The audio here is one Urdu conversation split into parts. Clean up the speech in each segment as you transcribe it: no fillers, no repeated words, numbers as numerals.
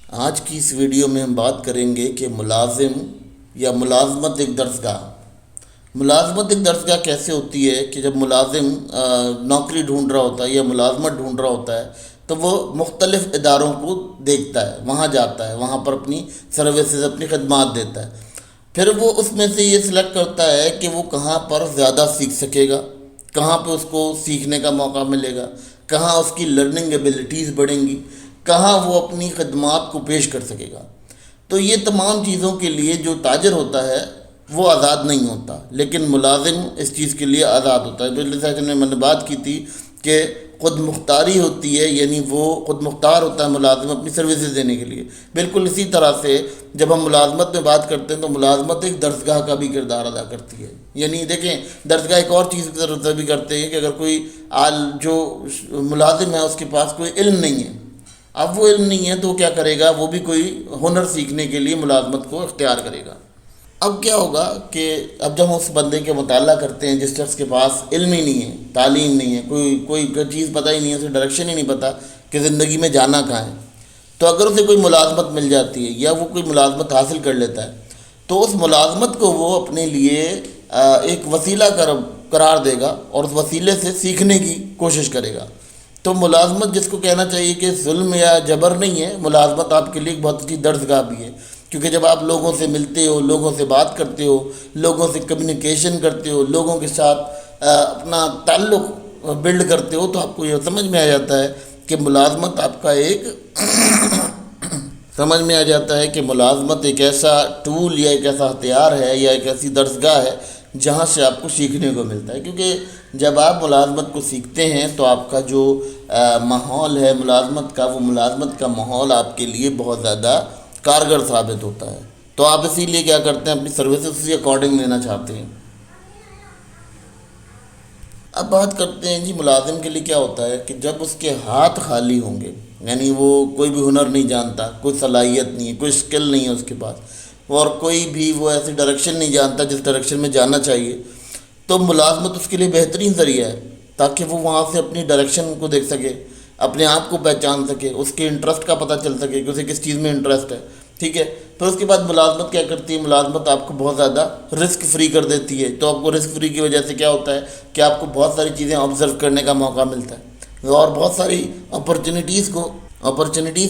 آج کی اس ویڈیو میں ہم بات کریں گے کہ ملازم یا ملازمت ایک درسگاہ۔ ملازمت ایک درسگاہ کیسے ہوتی ہے کہ جب ملازم نوکری ڈھونڈ رہا ہوتا ہے یا ملازمت ڈھونڈ رہا ہوتا ہے تو وہ مختلف اداروں کو دیکھتا ہے، وہاں جاتا ہے، وہاں پر اپنی سروسز، اپنی خدمات دیتا ہے۔ پھر وہ اس میں سے یہ سلیکٹ کرتا ہے کہ وہ کہاں پر زیادہ سیکھ سکے گا، کہاں پہ اس کو سیکھنے کا موقع ملے گا، کہاں اس کی لرننگ ایبلٹیز بڑھیں گی، کہاں وہ اپنی خدمات کو پیش کر سکے گا۔ تو یہ تمام چیزوں کے لیے جو تاجر ہوتا ہے وہ آزاد نہیں ہوتا، لیکن ملازم اس چیز کے لیے آزاد ہوتا ہے۔ پچھلے سیشن میں نے بات کی تھی کہ خود مختاری ہوتی ہے، یعنی وہ خود مختار ہوتا ہے ملازم اپنی سروسز دینے کے لیے۔ بالکل اسی طرح سے جب ہم ملازمت میں بات کرتے ہیں تو ملازمت ایک درسگاہ کا بھی کردار ادا کرتی ہے۔ یعنی دیکھیں، درسگاہ ایک اور چیز کی طرف بھی کرتے ہیں کہ اگر کوئی جو ملازم ہے اس کے پاس کوئی علم نہیں ہے، اب وہ علم نہیں ہے تو وہ کیا کرے گا، وہ بھی کوئی ہنر سیکھنے کے لیے ملازمت کو اختیار کرے گا۔ اب کیا ہوگا کہ اب جب ہم اس بندے کے مطالعہ کرتے ہیں جس شخص کے پاس علم ہی نہیں ہے، تعلیم نہیں ہے، کوئی چیز پتہ ہی نہیں ہے، اسے ڈائریکشن ہی نہیں پتہ کہ زندگی میں جانا کہاں ہے، تو اگر اسے کوئی ملازمت مل جاتی ہے یا وہ کوئی ملازمت حاصل کر لیتا ہے تو اس ملازمت کو وہ اپنے لیے ایک وسیلہ قرار دے گا اور اس وسیلے سے سیکھنے کی کوشش کرے گا۔ تو ملازمت جس کو کہنا چاہیے کہ ظلم یا جبر نہیں ہے، ملازمت آپ کے لیے ایک بہت اچھی درسگاہ بھی ہے، کیونکہ جب آپ لوگوں سے ملتے ہو، لوگوں سے بات کرتے ہو، لوگوں سے کمیونیکیشن کرتے ہو، لوگوں کے ساتھ اپنا تعلق بلڈ کرتے ہو، تو آپ کو یہ سمجھ میں آ جاتا ہے کہ ملازمت آپ کا سمجھ میں آ جاتا ہے کہ ملازمت ایک ایسا ٹول یا ایک ایسا ہتھیار ہے یا ایک ایسی درسگاہ ہے جہاں سے آپ کو سیکھنے کو ملتا ہے۔ کیونکہ جب آپ ملازمت کو سیکھتے ہیں تو آپ کا جو ماحول ہے ملازمت کا، وہ ملازمت کا ماحول آپ کے لیے بہت زیادہ کارگر ثابت ہوتا ہے، تو آپ اسی لیے کیا کرتے ہیں، اپنی سروسز اسی اکارڈنگ لینا چاہتے ہیں۔ اب بات کرتے ہیں جی ملازم کے لیے کیا ہوتا ہے کہ جب اس کے ہاتھ خالی ہوں گے، یعنی وہ کوئی بھی ہنر نہیں جانتا، کوئی صلاحیت نہیں ہے، کوئی اسکل نہیں ہے اس کے پاس، اور کوئی بھی وہ ایسی ڈائریکشن نہیں جانتا جس ڈائریکشن میں جانا چاہیے، تو ملازمت اس کے لیے بہترین ذریعہ ہے تاکہ وہ وہاں سے اپنی ڈائریکشن کو دیکھ سکے، اپنے آپ کو پہچان سکے، اس کے انٹرسٹ کا پتہ چل سکے کہ اسے کس چیز میں انٹرسٹ ہے، ٹھیک ہے۔ پھر اس کے بعد ملازمت کیا کرتی ہے، ملازمت آپ کو بہت زیادہ رسک فری کر دیتی ہے۔ تو آپ کو رسک فری کی وجہ سے کیا ہوتا ہے کہ آپ کو بہت ساری چیزیں آبزرو کرنے کا موقع ملتا ہے اور بہت ساری اپرچونیٹیز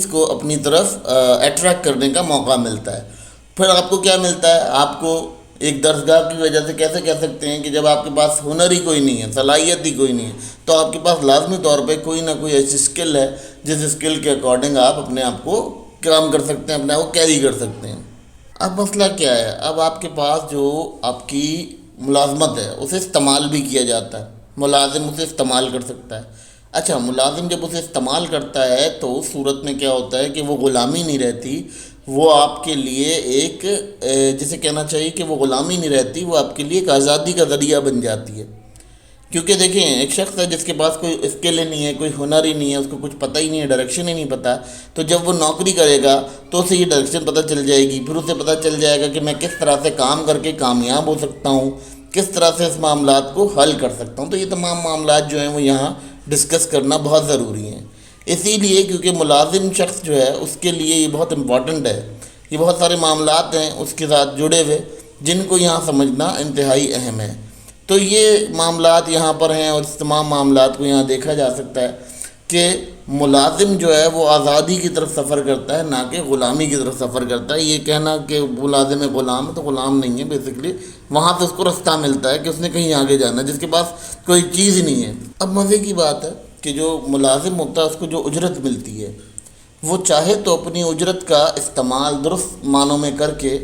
کو اپنی طرف اٹریکٹ کرنے کا موقع ملتا ہے۔ پھر آپ کو کیا ملتا ہے، آپ کو ایک درسگاہ کی وجہ سے کیسے کہہ سکتے ہیں کہ جب آپ کے پاس ہنر ہی کوئی نہیں ہے، صلاحیت ہی کوئی نہیں ہے، تو آپ کے پاس لازمی طور پہ کوئی نہ کوئی ایسی اسکل ہے جس اسکل کے اکارڈنگ آپ اپنے آپ کو کام کر سکتے ہیں، اپنے آپ کو کیری کر سکتے ہیں۔ اب مسئلہ کیا ہے، اب آپ کے پاس جو آپ کی ملازمت ہے اسے استعمال بھی کیا جاتا ہے، ملازم اسے استعمال کر سکتا ہے۔ اچھا، ملازم جب اسے استعمال کرتا ہے تو اس صورت میں کیا ہوتا ہے کہ وہ غلامی نہیں رہتی، وہ آپ کے لیے ایک جسے کہنا چاہیے کہ وہ غلامی نہیں رہتی، وہ آپ کے لیے ایک آزادی کا ذریعہ بن جاتی ہے۔ کیونکہ دیکھیں، ایک شخص ہے جس کے پاس کوئی اسکل ہی نہیں ہے، کوئی ہنر ہی نہیں ہے، اس کو کچھ پتہ ہی نہیں ہے، ڈائریکشن ہی نہیں پتہ، تو جب وہ نوکری کرے گا تو اسے یہ ڈائریکشن پتہ چل جائے گی، پھر اسے پتہ چل جائے گا کہ میں کس طرح سے کام کر کے کامیاب ہو سکتا ہوں، کس طرح سے اس معاملات کو حل کر سکتا ہوں۔ تو یہ تمام معاملات جو ہیں وہ یہاں ڈسکس کرنا بہت ضروری ہیں، اسی لیے کیونکہ ملازم شخص جو ہے اس کے لیے یہ بہت امپورٹنٹ ہے، یہ بہت سارے معاملات ہیں اس کے ساتھ جڑے ہوئے جن کو یہاں سمجھنا انتہائی اہم ہے۔ تو یہ معاملات یہاں پر ہیں اور اس تمام معاملات کو یہاں دیکھا جا سکتا ہے کہ ملازم جو ہے وہ آزادی کی طرف سفر کرتا ہے، نہ کہ غلامی کی طرف سفر کرتا ہے۔ یہ کہنا کہ ملازم غلام ہے تو غلام نہیں ہے، بیسیکلی وہاں سے اس کو رستہ ملتا ہے کہ اس نے کہیں آگے جانا ہے، جس کے پاس کوئی چیز ہی نہیں ہے۔ اب مزے کی بات ہے کہ جو ملازم ہوتا ہے اس کو جو اجرت ملتی ہے، وہ چاہے تو اپنی اجرت کا استعمال درست معنوں میں کر کے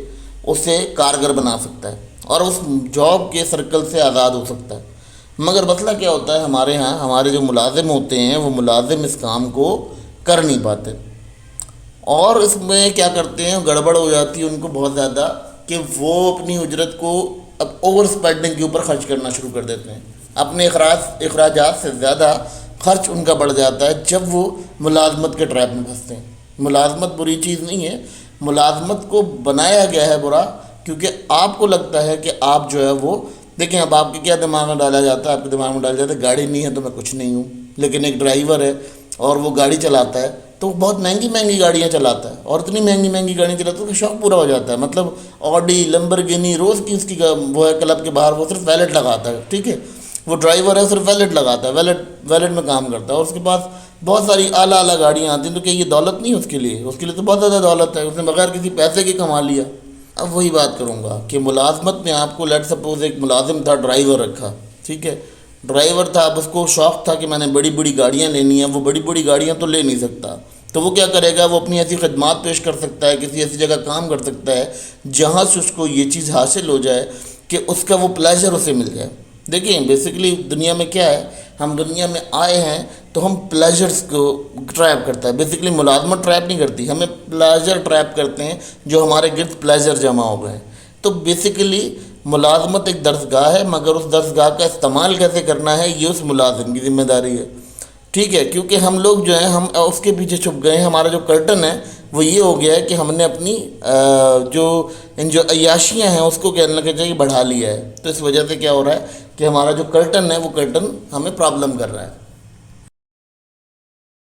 اسے کارگر بنا سکتا ہے اور اس جاب کے سرکل سے آزاد ہو سکتا ہے، مگر مسئلہ کیا ہوتا ہے ہمارے ہاں، ہمارے جو ملازم ہوتے ہیں وہ ملازم اس کام کو کر نہیں پاتے، اور اس میں کیا کرتے ہیں، گڑبڑ ہو جاتی ہے ان کو بہت زیادہ کہ وہ اپنی اجرت کو اب اوور اسپینڈنگ کے اوپر خرچ کرنا شروع کر دیتے ہیں، اپنے اخراجات سے زیادہ خرچ ان کا بڑھ جاتا ہے جب وہ ملازمت کے ٹریپ میں پھنستے ہیں۔ ملازمت بری چیز نہیں ہے، ملازمت کو بنایا گیا ہے برا کیونکہ آپ کو لگتا ہے کہ آپ جو ہے وہ دیکھیں، اب آپ کے کیا دماغ میں ڈالا جاتا ہے، آپ کے دماغ میں ڈالا جاتا ہے گاڑی نہیں ہے تو میں کچھ نہیں ہوں، لیکن ایک ڈرائیور ہے اور وہ گاڑی چلاتا ہے تو وہ بہت مہنگی مہنگی گاڑیاں چلاتا ہے، اور اتنی مہنگی مہنگی گاڑیاں چلاتا ہے تو شوق پورا ہو جاتا ہے. مطلب آڈی، لمبرگینی، روز کی اس کی وہ ہے کلب کے باہر، وہ صرف ویلٹ لگاتا ہے. ٹھیک ہے، وہ ڈرائیور ہے، صرف ویلٹ لگاتا ہے، ویلٹ میں کام کرتا ہے، اور اس کے پاس بہت ساری اعلیٰ اعلیٰ گاڑیاں آتی ہیں. تو کیا یہ دولت نہیں ہے اس کے لیے؟ اس کے لیے تو بہت زیادہ دولت ہے، اس نے بغیر کسی پیسے کے کما لیا. اب وہی بات کروں گا کہ ملازمت میں آپ کو لیٹ سپوز ایک ملازم تھا، ڈرائیور رکھا. ٹھیک ہے، ڈرائیور تھا، اب اس کو شوق تھا کہ میں نے بڑی بڑی گاڑیاں لینی ہیں. وہ بڑی بڑی گاڑیاں تو لے نہیں سکتا، تو وہ کیا کرے گا؟ وہ اپنی ایسی خدمات پیش کر سکتا ہے، کسی ایسی جگہ کام کر سکتا ہے جہاں سے اس کو یہ چیز حاصل ہو جائے کہ اس کا وہ پلیجر اسے مل جائے. دیکھیں بیسیکلی دنیا میں کیا ہے، ہم دنیا میں آئے ہیں تو ہم پلیجرز کو ٹریپ کرتا ہے. بیسیکلی ملازمت ٹریپ نہیں کرتی، ہمیں پلیجر ٹریپ کرتے ہیں جو ہمارے گرد پلیجر جمع ہو گئے ہیں. تو بیسیکلی ملازمت ایک درسگاہ ہے، مگر اس درسگاہ کا استعمال کیسے کرنا ہے یہ اس ملازم کی ذمہ داری ہے. ٹھیک ہے، کیونکہ ہم لوگ جو ہیں ہم اس کے پیچھے چھپ گئے ہیں. ہمارا جو کرٹن ہے وہ یہ ہو گیا ہے کہ ہم نے اپنی جو عیاشیاں ہیں اس کو کہنے لگے چاہیے بڑھا لیا ہے. تو اس وجہ سے کیا ہو رہا ہے کہ ہمارا جو کرٹن ہے وہ کرٹن ہمیں پرابلم کر رہا ہے.